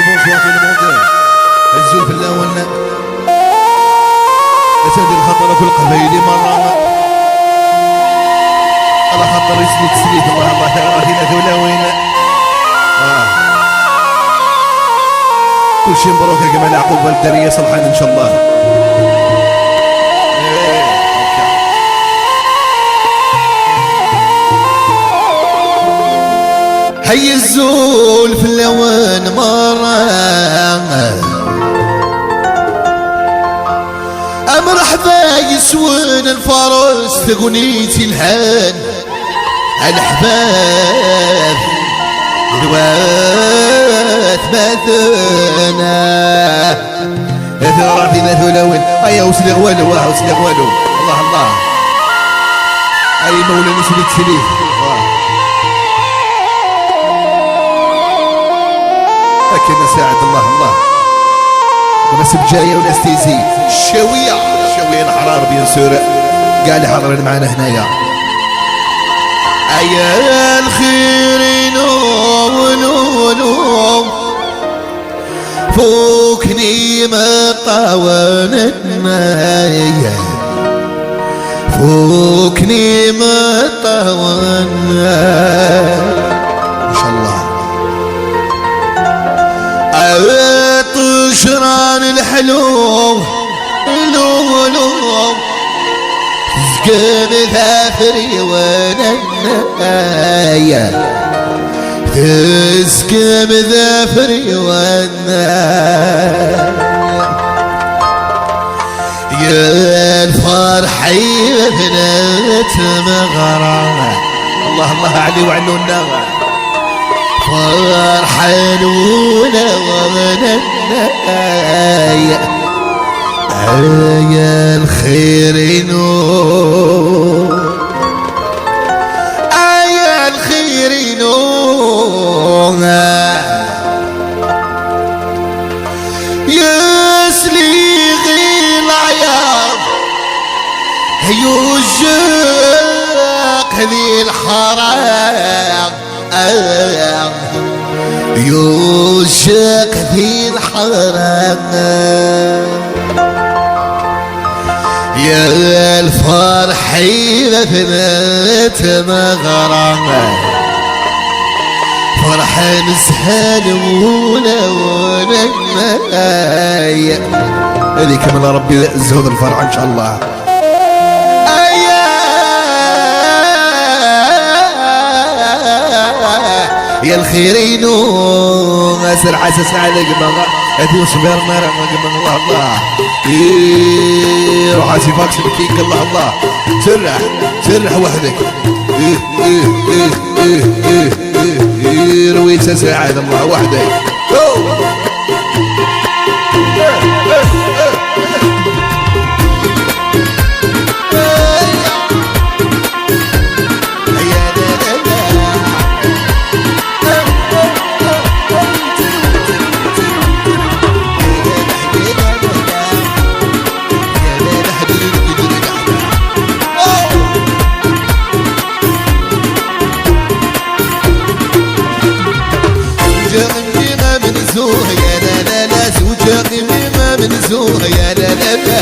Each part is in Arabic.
بونسوار في الموندي الزول في اللون اسد الخطر كل قبيلي مرة على خطر يسلك سليك الله الله تراهينا ثولاوين كل شيء مبروك يا جمال يعقوب والدرية صلحان ان شاء الله. هي الزول في اللون مرة مرحبا يسون الفرس في غنيتي الهان الحباب الوات مثنا اثر في مثلون ايا وسلغ والو وسلغ والو الله الله اي مولا نسبة سليف لكن ساعد الله الله ونسب جاية ونستيزي الشوية الحرار بين سورة قال حضرين معنا هنايا أيا الخير نوم فوكني مطاوان المايا فوكني مطاوان ما شاء الله طشران الحلو زقم ثافري وانا النايا تزقم ذافري وانا يا الفرحي بنات مغرى الله الله علي وعلو النغى فرحان وانا النايا يا الخير نور يا الخير نور يسليغ العياط يوجق ذي الحرام يوشق ذي الحرام يا الفرح لثنات مغرمة فرح نسهل ولا المايا هذه كمان ربي زود الفرح ان شاء الله. يا الخيرين اسر حسس على قبضة ادو صبر مرة قبل الله الله روح عسي فاكس بكيك الله الله سرح وحدك رويت ساعد الله وحدك يا لا لا لا زوجك مما من زوه يا لا لا لا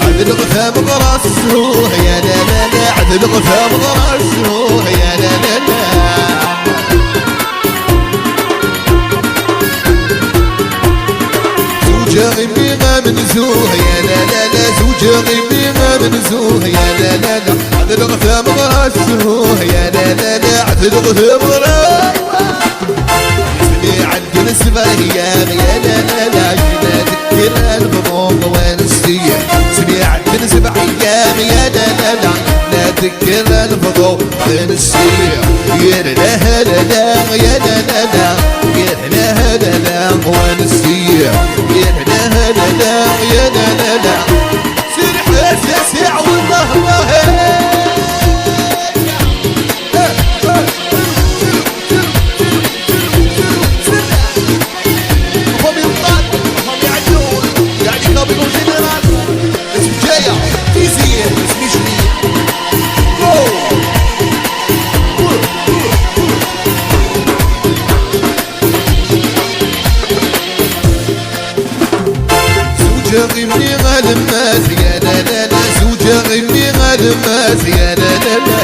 عذل غثام براسه يا لا لا لا عذل غثام براسه يا لا لا لا زوجك مما من زوه يا لا لا لا زوجك مما من زوه يا لا لا لا عذل غثام براسه يا لا لا لا عذل غثام براسه اسمي عند نسبة يا لا لا لا جنا تذكر الغموض ونسية اسمي عند نسبة ايام يا لا لا لا لا تذكر الغموض ونسية يا لا لا لا يا لا لا لا يا لا لا لا ونسية يا لا لا لا يا لا لا لا سرح ساعة والله الله مات يا لا لا لا زوجة غني غاد مات يا لا لا لا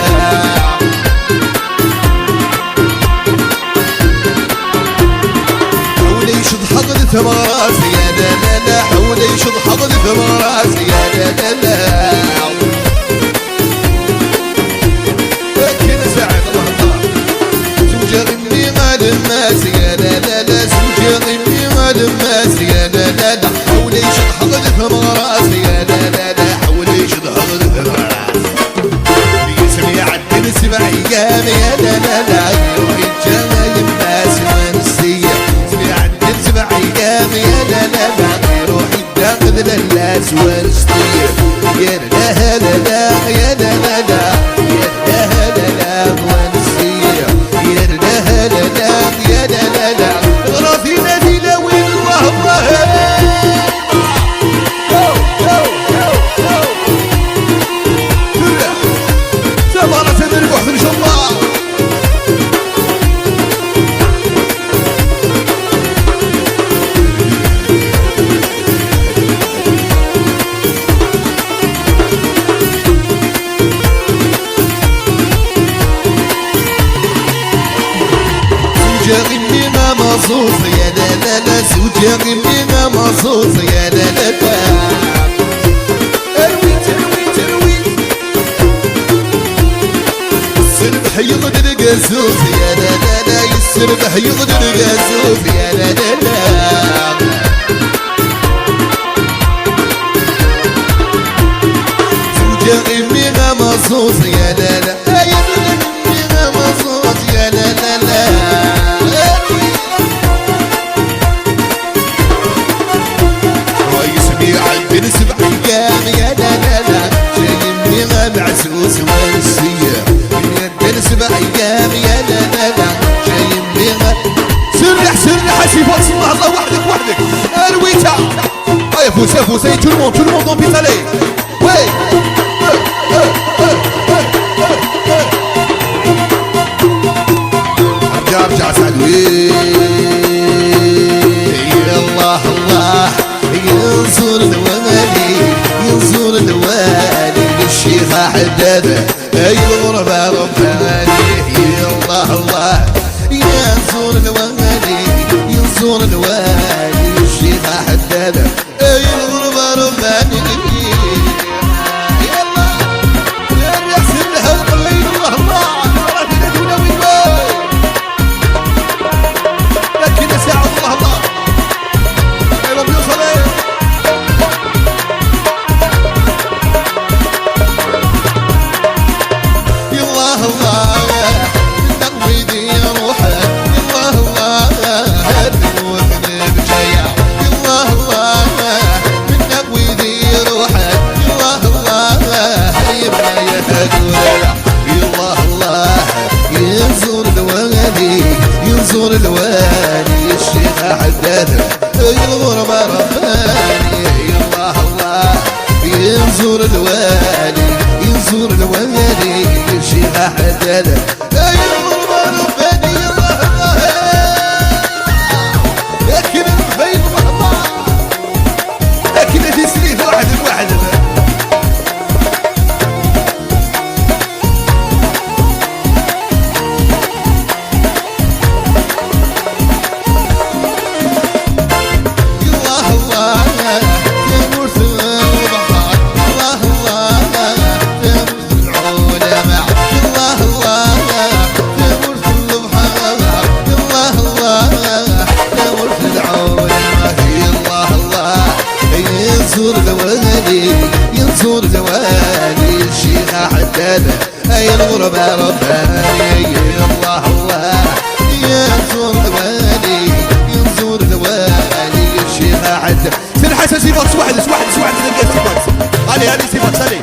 حولي يشد حضر ثمرات يا لا لا لا حولي يشد حضر ثمرات يا لا لا لا كنا ساعد الله زوجة غني غاد مات يا لا لا لا زوجة غني غاد مات يا لا لا لا حولي يشد حضر ثمرات يا لا لا لا حولي يشد حضر ثمرات بيسمي عدل 7 أيام يا لا لا لا يروح الجمايل الناس ونسية سمي عدل 7 أيام يا لا لا لا يروح الداخل للناس ونسية يا لا لا لا يا لا لا لا يا لا لا لا ونسية يا لا لا لا يا لا لا لا غرافي نادي لوين الله الله إن شاء الله زوجة غني ما مصوص يا لا لا لا زوجة غني ما مصوص يا لا لا لا السربح يغدر قاسوس يا لا لا لا السربح يغدر قاسوس يا لا لا لا زوجة غمي غمصوص يا لا لا يا غمي غمصوص يا لا لا لا رئيس عندنا 7 أيام يا لا لا لا جاي غمعسوس ونسيه 7 أيام يا لا لا لا جاي بيها سرح سيفوت الله الله وحدك الويتا هيا فوز tout le monde dans Pitalé ouais ارجع سعدوي يا الله الله ينصر الوالي للشيخ حداده اي الغربة رباني يا الله الله ينصر الوالي الشيخ حداده اي الغربة رباني يا الله يا يحسن لها القليل الله الله ربنا دولوي لكن ساعة الله الله يا رب يوصل ينصر الوالي الشيخ حداده الغربة رباني يا الله الله ينصر الوالي الشيخ حداده الغربة رباني يا الله الله لكن الخير الله لكن تسريف واحد ينصر الوالي الشيخ حداده اي الغربة رباني يا الله الله ينصر الوالي الشيخ حداده سن حسن صفات واحد علي صفات سلي